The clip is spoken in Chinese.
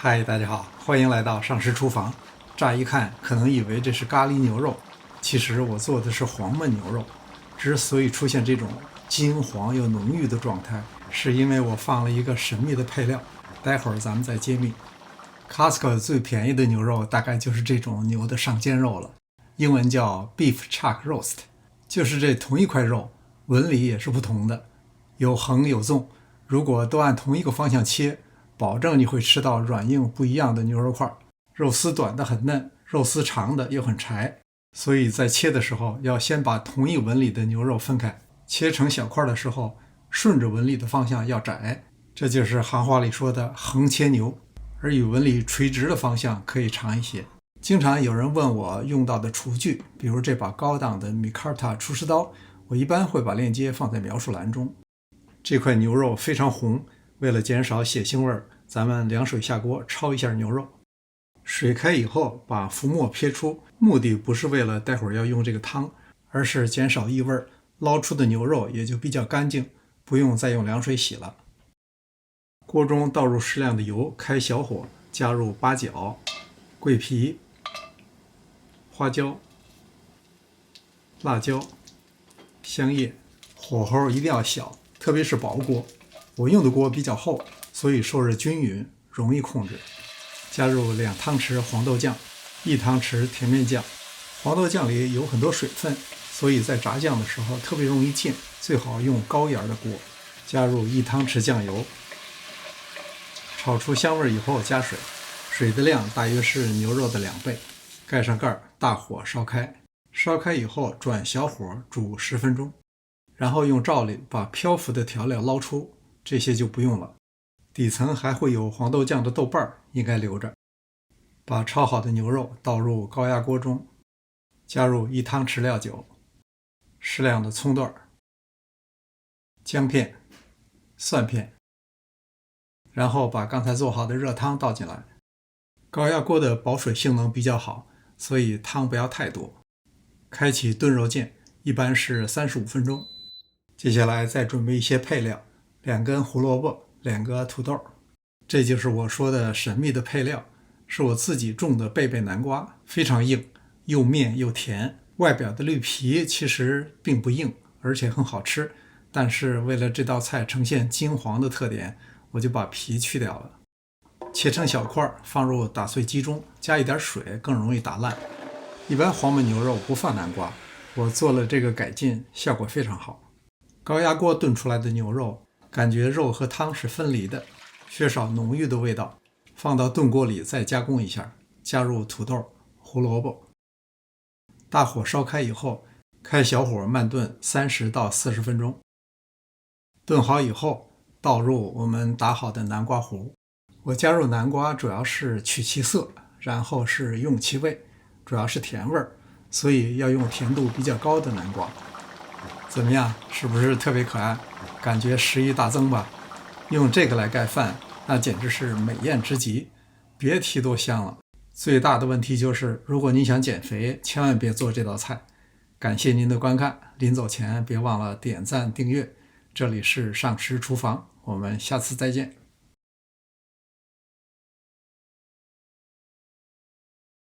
嗨，大家好，欢迎来到上师厨房。乍一看可能以为这是咖喱牛肉，其实我做的是黄焖牛肉。之所以出现这种金黄又浓郁的状态，是因为我放了一个神秘的配料，待会儿咱们再揭秘。Costco 最便宜的牛肉大概就是这种牛的上肩肉了，英文叫 Beef Chuck Roast， 就是这同一块肉，纹理也是不同的，有横有纵，如果都按同一个方向切，保证你会吃到软硬不一样的牛肉块，肉丝短的很嫩，肉丝长的又很柴，所以在切的时候要先把同一纹理的牛肉分开，切成小块的时候，顺着纹理的方向要窄，这就是行话里说的横切牛，而与纹理垂直的方向可以长一些。经常有人问我用到的厨具，比如这把高档的 Micarta 厨师刀，我一般会把链接放在描述栏中。这块牛肉非常红，为了减少血腥味，咱们凉水下锅焯一下牛肉。水开以后，把浮沫撇出，目的不是为了待会儿要用这个汤，而是减少异味，捞出的牛肉也就比较干净，不用再用凉水洗了。锅中倒入适量的油，开小火，加入八角、桂皮、花椒、辣椒、香叶，火候一定要小，特别是薄锅。我用的锅比较厚，所以受热均匀，容易控制。加入2汤匙黄豆酱，1汤匙甜面酱。黄豆酱里有很多水分，所以在炸酱的时候特别容易溅，最好用高盐的锅。加入1汤匙酱油，炒出香味以后加水，水的量大约是牛肉的2倍。盖上盖，大火烧开。烧开以后转小火煮10分钟，然后用罩里把漂浮的调料捞出，这些就不用了。底层还会有黄豆酱的豆瓣，应该留着。把焯好的牛肉倒入高压锅中，加入1汤匙料酒，适量的葱段、姜片、蒜片，然后把刚才做好的热汤倒进来。高压锅的保水性能比较好，所以汤不要太多。开启炖肉键，一般是35分钟。接下来再准备一些配料，2根胡萝卜，2个土豆。这就是我说的神秘的配料，是我自己种的贝贝南瓜，非常硬，又面又甜。外表的绿皮其实并不硬，而且很好吃，但是为了这道菜呈现金黄的特点，我就把皮去掉了。切成小块，放入打碎机中，加一点水，更容易打烂。一般黄焖牛肉不放南瓜，我做了这个改进，效果非常好。高压锅炖出来的牛肉，感觉肉和汤是分离的，缺少浓郁的味道。放到炖锅里再加工一下，加入土豆、胡萝卜。大火烧开以后，开小火慢炖30到40分钟。炖好以后，倒入我们打好的南瓜糊。我加入南瓜主要是取其色，然后是用其味，主要是甜味儿，所以要用甜度比较高的南瓜。怎么样，是不是特别可爱？感觉食欲大增吧？用这个来盖饭，那简直是美宴之极，别提多香了。最大的问题就是，如果你想减肥，千万别做这道菜。感谢您的观看，临走前别忘了点赞订阅。这里是上师厨房，我们下次再见。